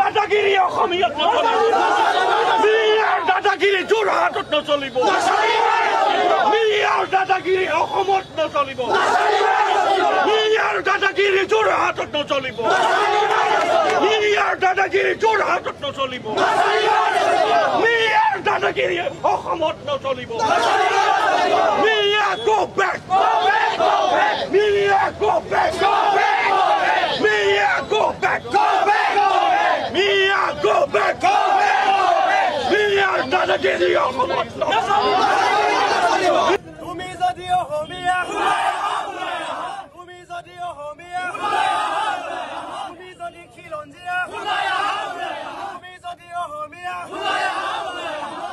দাদাগিৰি অসমীয়াত নচলিব মিয়াৰ দাদাগিৰি যোৰহাটত নচলিব মিয়াৰ দাদাগিৰি অসমত নচলিব মিয়াৰ দাদাগিৰি যোৰহাটত নচলিব মিয়াৰ দাদাগিৰি যোৰহাটত নচলিব মিয়াৰ দাদাগিৰি অসমত নচলিব মিয়া go back মিয়া go back মিয়া go back মিয়া go back মিয়াৰ দাদাগিৰি অসমত নচলিব তুমি যদি অসমীয়া তুমি যদি অসমীয়া তুমি যদি খিলঞ্জীয়া তুমি যদি অসমীয়া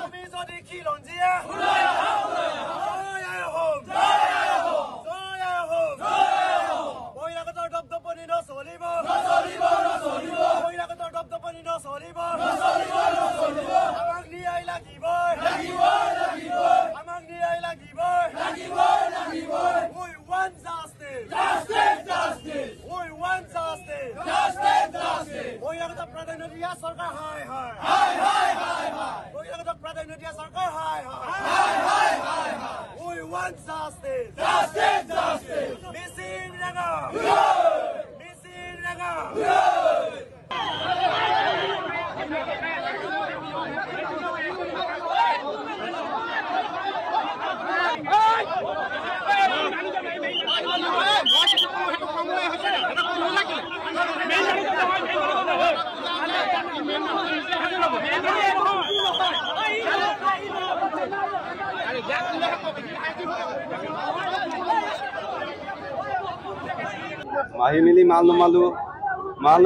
তুমি যদি খিলঞ্জীয়া বহিৰাগতৰ দপদপনি নচলিব বহিৰাগতৰ দপদপনি নচলিব আমাক ন্যায় লাগিবই আমাক ন্যায় লাগিবই We want justice. We want justice. বহিৰাগতক প্ৰাধান্য দিয়া চৰকাৰ হাই বহিৰাগতক প্ৰাধান্য দিয়া চৰকাৰ হাই We want justice. Missing Raga. Missing Raga. মাহি মিলি মাল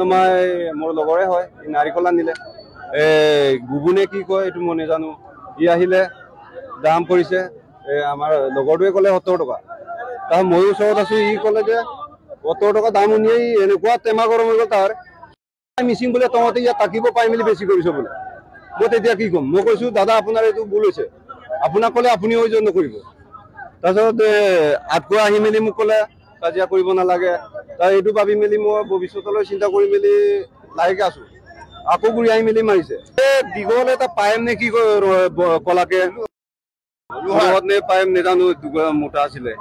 নমাই মোৰ লগৰে হয় নাৰিকল আনিলে গুবুনে কি কয় এইটো মই নাজানো ই আহিলে দাম কৰিছে আমাৰ লগৰটোৱে ক'লে 70 টকা তাৰ মই ওচৰত আছো ই ক'লে যে 70 টকা দাম উনিয়ে এনেকুৱা টেমা গৰম হৈ গ'ল তাৰ মিচিং বোলে তহঁতে ইয়াত থাকিব পাই মিলি বেছি কৰিছে বোলে মই তেতিয়া কি ক'ম মই কৈছো দাদা আপোনাৰ এইটো ভুল হৈছে আপোনাক ক'লে আপুনি হৈ যোৱা নকৰিব তাৰপিছত আতকৈ আহি মেলি মোক ক'লে কাজিয়া কৰিব নালাগে তাৰ এইটো ভাবি মেলি মই ভৱিষ্যতলৈ চিন্তা কৰি মেলি লাহেকে আছো আকৌ ঘূৰি আহি মেলি মাৰিছে দীঘল এটা পাইম নে কি কলাকে নে পাইম নেজানো মোটা আছিলে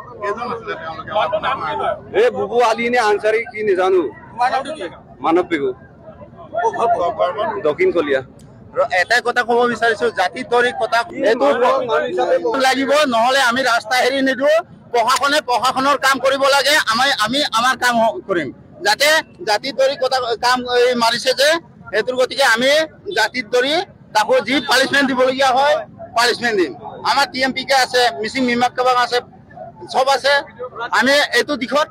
এই বুবু আলি নে আনচাৰী কি নেজানো মানৱ বিহু দক্ষিণ কলীয়া এটাই কথা ক'ব বিচাৰিছো জাতি তৰি কথা লাগিব নহলে আমি ৰাস্তা হেৰি নিদিওঁ প্ৰশাসনে প্ৰশাসনৰ কাম কৰিব লাগে আমি আমাৰ কাম কৰিম যাতে জাতি তৰি কথা কাম মাৰিছে যে সেইটোৰ গতিকে আমি জাতিত ধৰি তাকো যি পানিছমেণ্ট দিবলগীয়া হয় পানিছমেণ্ট দিম আমাৰ TMPK আছে মিচিং মিমাক কাবাক আছে সব আছে আমি এইটো দিশত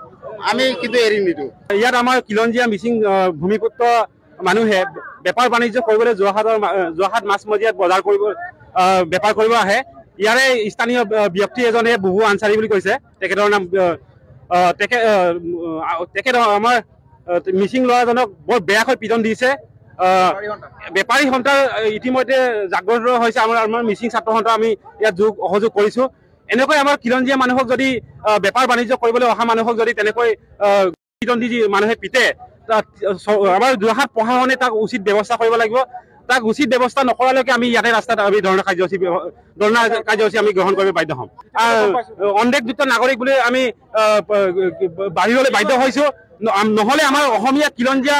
আমি কিন্তু এৰি নিদিওঁ ইয়াত আমাৰ খিলঞ্জীয়া মিচিং ভূমিপুত্ৰ মানুহে বেপাৰ বাণিজ্য কৰিবলৈ যোৰহাট মাছমজিয়াত বজাৰ কৰিব বেপাৰ কৰিব আহে ইয়াৰে স্থানীয় ব্যক্তি এজনে বুবু আনচাৰী বুলি কৈছে তেখেতৰ নাম তেখেত আমাৰ মিচিং ল'ৰাজনক বৰ বেয়াকৈ পিটন দিছে বেপাৰী সন্থাৰ ইতিমধ্যে জাগ্ৰত হৈছে আমাৰ মিচিং ছাত্ৰ সন্থা আমি ইয়াত সহযোগ কৰিছো এনেকৈ আমাৰ খিলঞ্জীয়া মানুহক যদি বেপাৰ বাণিজ্য কৰিবলৈ অহা মানুহক যদি তেনেকৈ পিটন দি মানুহে পিতে আমাৰ যোৰহাট প্ৰশাসনে তাক উচিত ব্যৱস্থা কৰিব লাগিব তাক উচিত ব্যৱস্থা নকৰালৈকে আমি ইয়াতে ৰাস্তাত আমি ধৰ্ণা কাৰ্যসূচী আমি গ্ৰহণ কৰিব বাধ্য হ'ম অন্দেশযুক্ত নাগৰিক বুলি আমি বাহিৰলৈ বাধ্য হৈছো নহ'লে আমাৰ অসমীয়া খিলঞ্জীয়া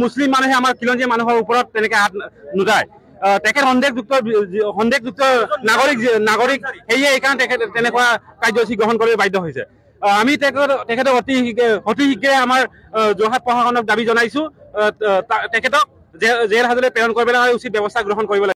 মুছলিম মানুহে আমাৰ খিলঞ্জীয়া মানুহৰ ওপৰত তেনেকৈ হাত নুঠায় তেখেত সন্দেহযুক্ত নাগৰিক সেয়ে এইকাৰণে তেখেত তেনেকুৱা কাৰ্যসূচী গ্ৰহণ কৰিব বাধ্য হৈছে আমি তেখেতক অতি শীঘ্ৰে আমাৰ যোৰহাট প্ৰশাসনক দাবী জনাইছো তেখেতক জেল হাজতলৈ প্ৰেৰণ কৰিবলৈ উচিত ব্যৱস্থা গ্ৰহণ কৰিব লাগে